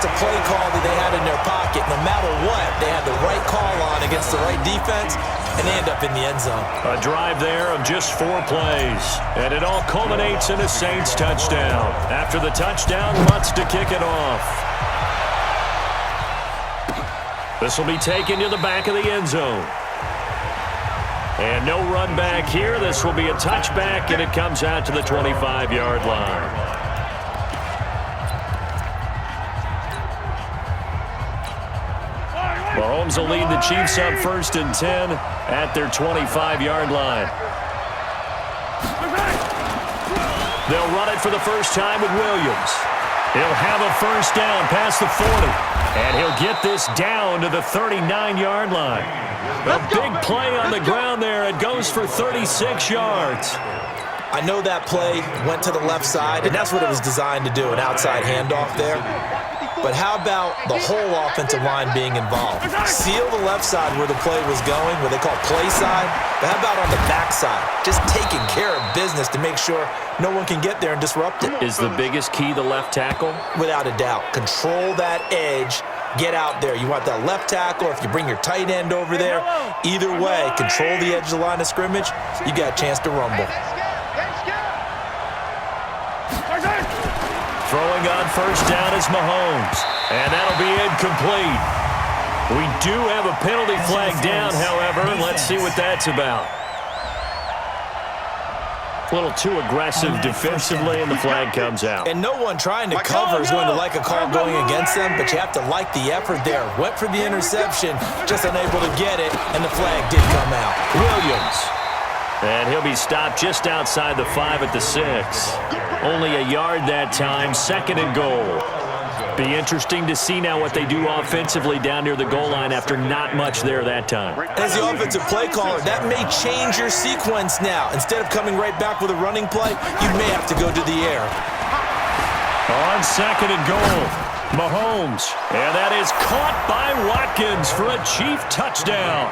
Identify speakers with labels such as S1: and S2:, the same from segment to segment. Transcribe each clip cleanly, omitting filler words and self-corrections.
S1: a play call that they had in their pocket. No matter what, they had the right call on against the right defense, and they end up in the end zone.
S2: A drive there of just 4 plays. And it all culminates in a Saints touchdown. After the touchdown, Lutz to kick it off. This will be taken to the back of the end zone. And no run back here. This will be a touchback, and it comes out to the 25-yard line. Mahomes will lead the Chiefs up 1st and 10 at their 25-yard line. They'll run it for the first time with Williams. He'll have a first down past the 40. And he'll get this down to the 39-yard line. A big play on the ground there. It goes for 36 yards.
S1: I know that play went to the left side, and that's what it was designed to do, an outside handoff there. But how about the whole offensive line being involved? Seal the left side where the play was going, what they call play side. But how about on the back side? Just taking care of business to make sure no one can get there and disrupt it.
S2: Is the biggest key the left tackle?
S1: Without a doubt. Control that edge. Get out there. You want that left tackle, or if you bring your tight end over there, either way, control the edge of the line of scrimmage, you got a chance to rumble.
S2: Throwing on first down is Mahomes. And that'll be incomplete. We do have a penalty flag down, however. Let's see what that's about. A little too aggressive defensively, and the flag comes out.
S1: And no one trying to cover is going to like a call going against them, but you have to like the effort there. Went for the interception, just unable to get it, and the flag did come out.
S2: Williams. And he'll be stopped just outside the 5 at the 6. Only a yard that time, 2nd and goal. Be interesting to see now what they do offensively down near the goal line after not much there that time.
S1: As the offensive play caller, that may change your sequence now. Instead of coming right back with a running play, you may have to go to the air.
S2: On 2nd and goal, Mahomes. And that is caught by Watkins for a Chief touchdown.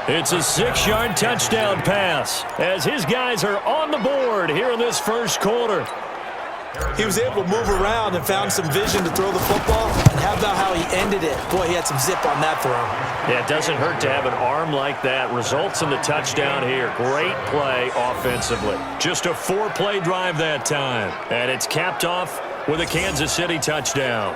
S2: It's a 6-yard touchdown pass as his guys are on the board here in this first quarter.
S1: He was able to move around and found some vision to throw the football. And how about how he ended it? Boy, he had some zip on that throw.
S2: Yeah, it doesn't hurt to have an arm like that. Results in the touchdown here. Great play offensively. Just a 4-play drive that time. And it's capped off with a Kansas City touchdown.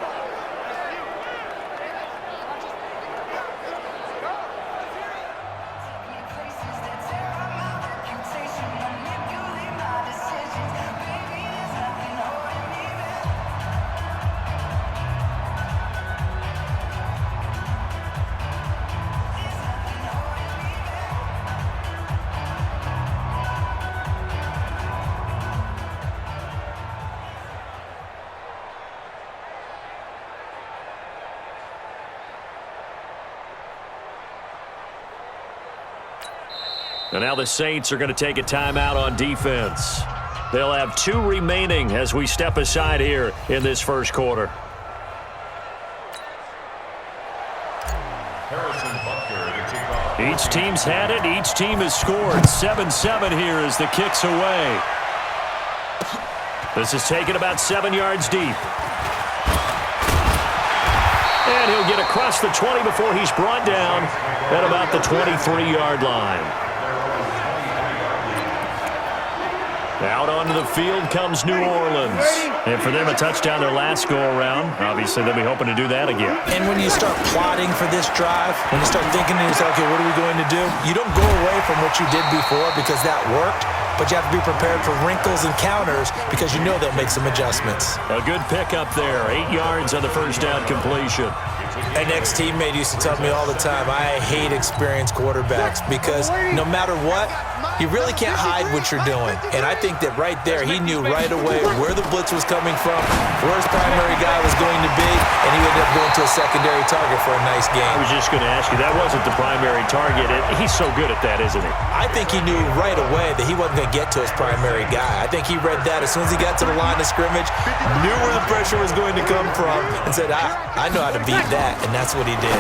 S2: And now the Saints are going to take a timeout on defense. They'll have 2 remaining as we step aside here in this first quarter. Each team's had it. Each team has scored. 7-7 here as the kick's away. This is taken about 7 yards deep. And he'll get across the 20 before he's brought down at about the 23-yard line. Out onto the field comes New Orleans. And for them, a touchdown their last go-around. Obviously, they'll be hoping to do that again.
S1: And when you start plotting for this drive, when you start thinking to yourself, okay, what are we going to do? You don't go away from what you did before because that worked, but you have to be prepared for wrinkles and counters because you know they'll make some adjustments.
S2: A good pickup there. 8 yards on the first down completion.
S1: An ex-teammate used to tell me all the time, I hate experienced quarterbacks because no matter what, you really can't hide what you're doing. And I think that right there, he knew right away where the blitz was coming from, where his primary guy was going to be, and he ended up going to a secondary target for a nice game.
S2: I was just going to ask you, that wasn't the primary target. He's so good at that, isn't he?
S1: I think he knew right away that he wasn't going to get to his primary guy. I think he read that as soon as he got to the line of scrimmage, knew where the pressure was going to come from, and said, I know how to beat that, and that's what he did.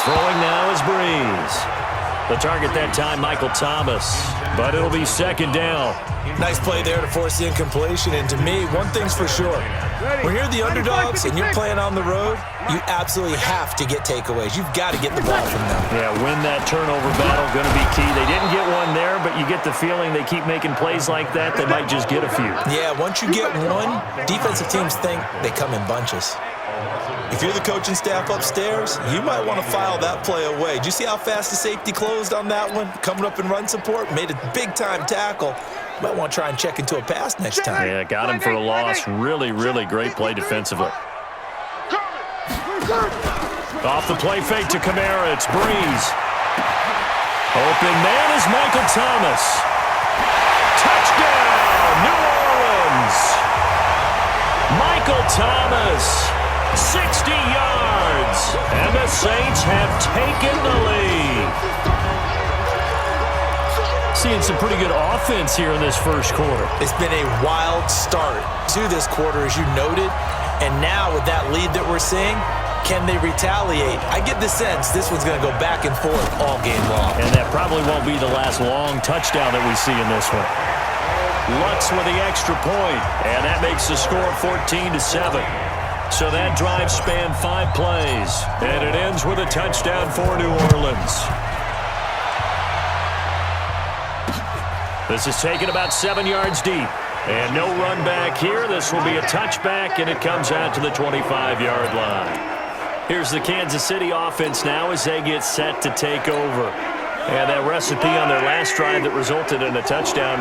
S2: Throwing now is Breeze. The target that time, Michael Thomas. But it'll be second down.
S1: Nice play there to force the incompletion. And to me, one thing's for sure. When you're the underdogs and you're playing on the road, you absolutely have to get takeaways. You've got to get the ball from them.
S2: Yeah, win that turnover battle, going to be key. They didn't get one there, but you get the feeling they keep making plays like that, they might just get a few.
S1: Yeah, once you get one, defensive teams think they come in bunches. If you're the coaching staff upstairs, you might want to file that play away. Did you see how fast the safety closed on that one? Coming up in run support, made a big-time tackle. Might want to try and check into a pass next time.
S2: Yeah, got him for a loss. Really, really great play defensively. Off the play fake to Kamara. It's Breeze. Open man is Michael Thomas. Touchdown, New Orleans. Michael Thomas. 60 yards, and the Saints have taken the lead. Seeing some pretty good offense here in this first quarter.
S1: It's been a wild start to this quarter, as you noted, and now with that lead that we're seeing, can they retaliate? I get the sense this one's going to go back and forth all game long.
S2: And that probably won't be the last long touchdown that we see in this one. Lutz with the extra point, and that makes the score 14-7. So that drive spanned 5 plays, and it ends with a touchdown for New Orleans. This is taken about 7 yards deep, and no run back here. This will be a touchback, and it comes out to the 25-yard line. Here's the Kansas City offense now as they get set to take over. And that recipe on their last drive that resulted in a touchdown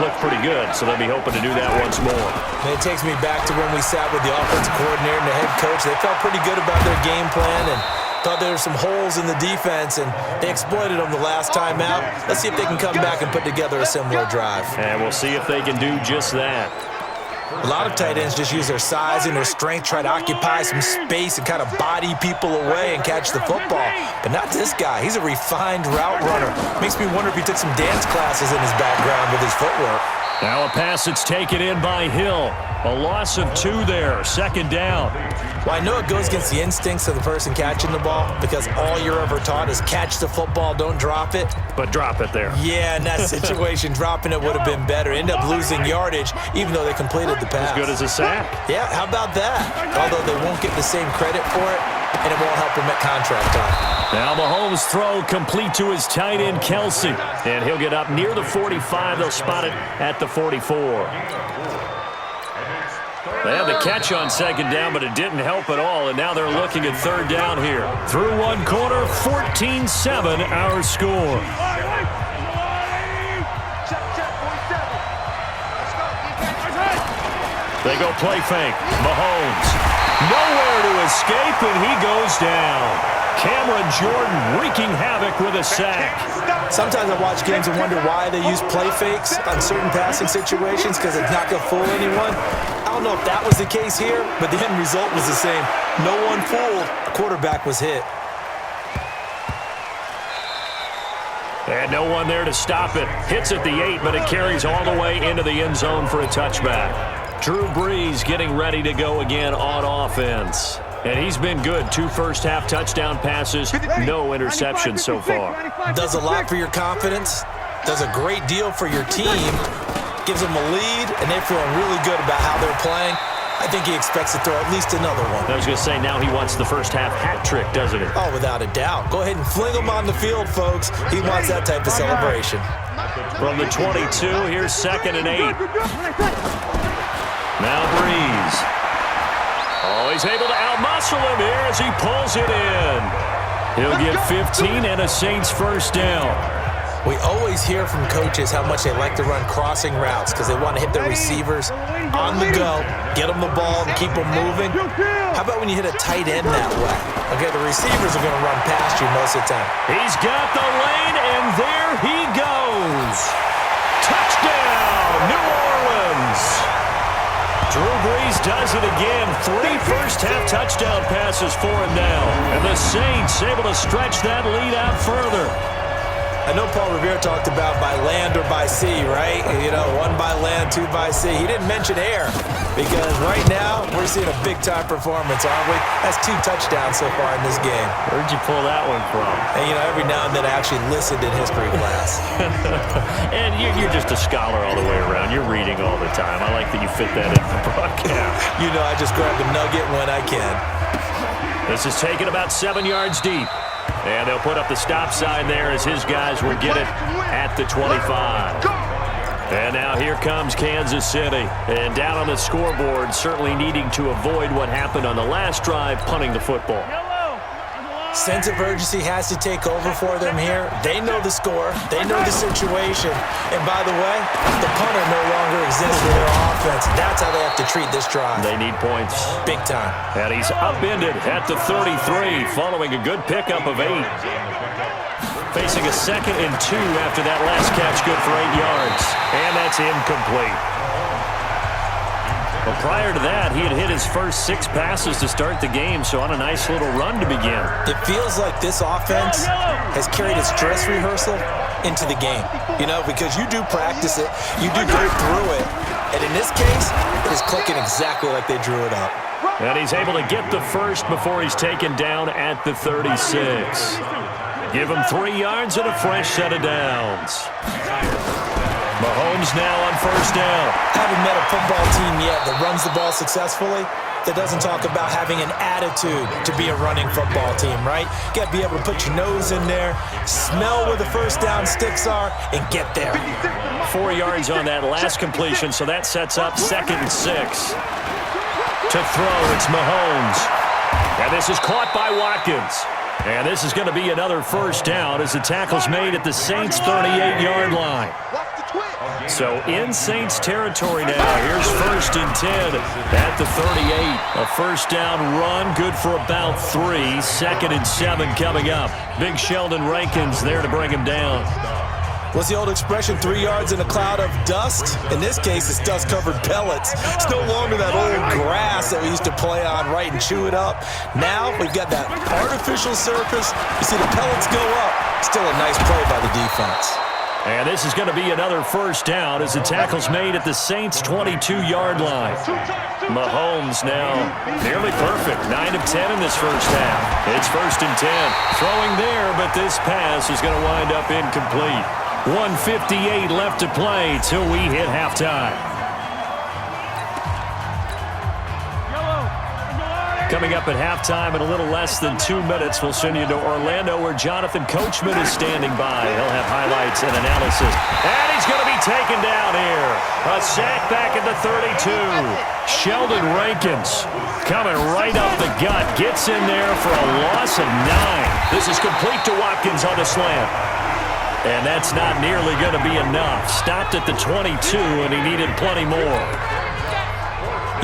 S2: looked pretty good, so they'll be hoping to do that once more.
S1: And it takes me back to when we sat with the offensive coordinator and the head coach. They felt pretty good about their game plan and thought there were some holes in the defense, and they exploited them the last time out. Let's see if they can come back and put together a similar drive.
S2: And we'll see if they can do just that.
S1: A lot of tight ends just use their size and their strength, try to occupy some space and kind of body people away and catch the football. But not this guy. He's a refined route runner. Makes me wonder if he took some dance classes in his background with his footwork.
S2: Now a pass that's taken in by Hill. A loss of 2 there, second down.
S1: Well, I know it goes against the instincts of the person catching the ball because all you're ever taught is catch the football, don't drop it.
S2: But drop it there.
S1: Yeah, in that situation, dropping it would have been better. End up losing yardage, even though they completed the pass.
S2: As good as a sack.
S1: Yeah, how about that? Although they won't get the same credit for it, and it won't help them at contract time.
S2: Now Mahomes' throw complete to his tight end, Kelsey. And he'll get up near the 45. They'll spot it at the 44. They had the catch on second down, but it didn't help at all, and now they're looking at third down here. Through one quarter, 14-7 our score. They go play fake. Mahomes. Nowhere to escape, and he goes down. Cameron Jordan wreaking havoc with a sack.
S1: Sometimes I watch games and wonder why they use play fakes on certain passing situations because it's not going to fool anyone. I don't know if that was the case here, but the end result was the same. No one fooled. The quarterback was hit.
S2: And no one there to stop it. Hits at the 8, but it carries all the way into the end zone for a touchback. Drew Brees getting ready to go again on offense. And he's been good. 2 first-half touchdown passes, no interceptions so far.
S1: Does a lot for your confidence. Does a great deal for your team. Gives them a lead, and they're feeling really good about how they're playing. I think he expects to throw at least another one.
S2: I was going to say, now he wants the first-half hat trick, doesn't he?
S1: Oh, without a doubt. Go ahead and fling him on the field, folks. He wants that type of celebration.
S2: From the 22, here's 2nd and 8. Now Breeze. Oh, he's able to outmuscle him here as he pulls it in. He'll get 15 and a Saints first down.
S1: We always hear from coaches how much they like to run crossing routes because they want to hit their receivers on the go, get them the ball, and keep them moving. How about when you hit a tight end that way? Okay, the receivers are going to run past you most of the time.
S2: He's got the lane, and there he goes. Touchdown, New Orleans. Drew Brees does it again. 3 first-half touchdown passes for him now. And the Saints able to stretch that lead out further.
S1: I know Paul Revere talked about by land or by sea, right? You know, 1 by land, 2 by sea. He didn't mention air because right now we're seeing a big-time performance, aren't we? That's 2 touchdowns so far in this game.
S2: Where'd you pull that one from?
S1: And, you know, every now and then I actually listened in history class.
S2: And you're just a scholar all the way around. You're reading all the time. I like that you fit that in the broadcast.
S1: You know, I just grab a nugget when I can.
S2: This is taken about 7 yards deep. And they'll put up the stop sign there as his guys will get it at the 25. And now here comes Kansas City. And down on the scoreboard, certainly needing to avoid what happened on the last drive, punting the football.
S1: Sense of urgency has to take over for them here. They know the score. They know the situation. And by the way, the punter no longer exists for their offense. That's how they have to treat this drive.
S2: They need points.
S1: Big time.
S2: And he's upended at the 33 following a good pickup of 8. Facing a 2nd and 2 after that last catch, good for 8 yards. And that's incomplete. Well, prior to that, he had hit his first 6 passes to start the game, so on a nice little run to begin.
S1: It feels like this offense has carried its dress rehearsal into the game, you know, because you do practice it, you do go through it, and in this case, it is clicking exactly like they drew it up.
S2: And he's able to get the first before he's taken down at the 36. Give him 3 yards and a fresh set of downs. Mahomes now on first down.
S1: Haven't met a football team yet that runs the ball successfully, that doesn't talk about having an attitude to be a running football team, right? You got to be able to put your nose in there, smell where the first down sticks are, and get there.
S2: 4 yards on that last completion, so that sets up 2nd and 6. To throw, it's Mahomes. And this is caught by Watkins. And this is going to be another first down as the tackle's made at the Saints' 38-yard line. So in Saints territory now. Here's 1st and 10 at the 38. A first down run, good for about 3. 2nd and 7 coming up. Big Sheldon Rankins there to bring him down.
S1: What's the old expression, 3 yards in a cloud of dust? In this case, it's dust-covered pellets. It's no longer that old grass that we used to play on, right, and chew it up. Now we've got that artificial surface. You see the pellets go up. Still a nice play by the defense.
S2: And this is going to be another first down as the tackle's made at the Saints' 22-yard line. Mahomes now nearly perfect. 9 of 10 in this first half. It's 1st and 10. Throwing there, but this pass is going to wind up incomplete. 1:58 left to play till we hit halftime. Coming up at halftime in a little less than 2 minutes, we'll send you to Orlando where Jonathan Coachman is standing by. He'll have highlights and analysis. And he's going to be taken down here. A sack back at the 32. Sheldon Rankins coming right up the gut. Gets in there for a loss of 9. This is complete to Watkins on the slant. And that's not nearly going to be enough. Stopped at the 22, and he needed plenty more.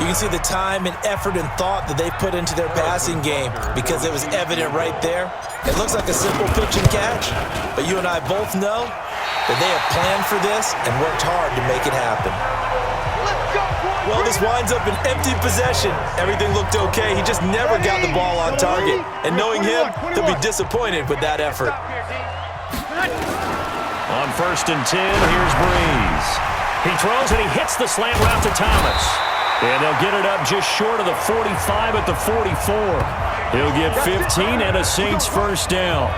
S1: You can see the time and effort and thought that they put into their passing game because it was evident right there. It looks like a simple pitch and catch, but you and I both know that they have planned for this and worked hard to make it happen. Well, this winds up an empty possession. Everything looked okay. He just never got the ball on target. And knowing him, he'll be disappointed with that effort.
S2: On 1st and 10, here's Breeze. He throws and he hits the slant route to Thomas. And they'll get it up just short of the 45 at the 44. He'll get 15 and a Saints first down.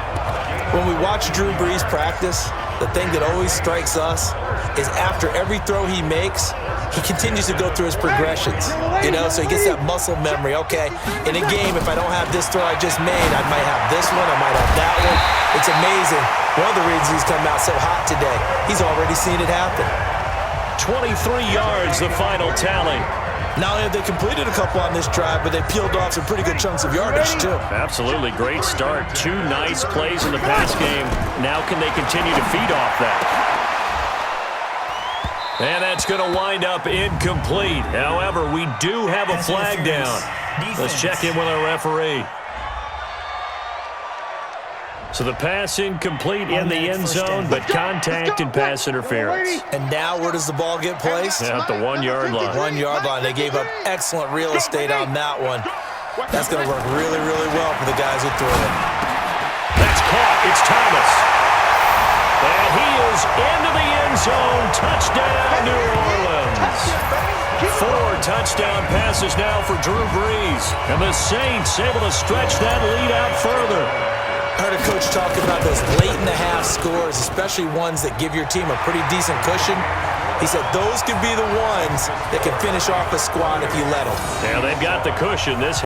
S1: When we watch Drew Brees practice, the thing that always strikes us is after every throw he makes, he continues to go through his progressions, you know, so he gets that muscle memory. Okay, in a game, if I don't have this throw I just made, I might have this one, I might have that one. It's amazing. One of the reasons he's come out so hot today, he's already seen it happen.
S2: 23 yards, the final tally.
S1: Not only have they completed a couple on this drive, but they peeled off some pretty good chunks of yardage, too.
S2: Absolutely. Great start. 2 nice plays in the pass game. Now can they continue to feed off that? And that's going to wind up incomplete. However, we do have a flag down. Let's check in with our referee. So the pass incomplete in the end zone, but contact and pass interference.
S1: And now where does the ball get placed?
S2: At the 1-yard line.
S1: 1-yard line. They gave up excellent real estate on that one. That's going to work really, really well for the guys who threw it.
S2: That's caught. It's Thomas. And he is into the end zone. Touchdown, New Orleans. 4 touchdown passes now for Drew Brees. And the Saints able to stretch that lead out further.
S1: I heard a coach talking about those late-in-the-half scores, especially ones that give your team a pretty decent cushion. He said those could be the ones that can finish off a squad if you let them.
S2: Yeah, they've got the cushion. This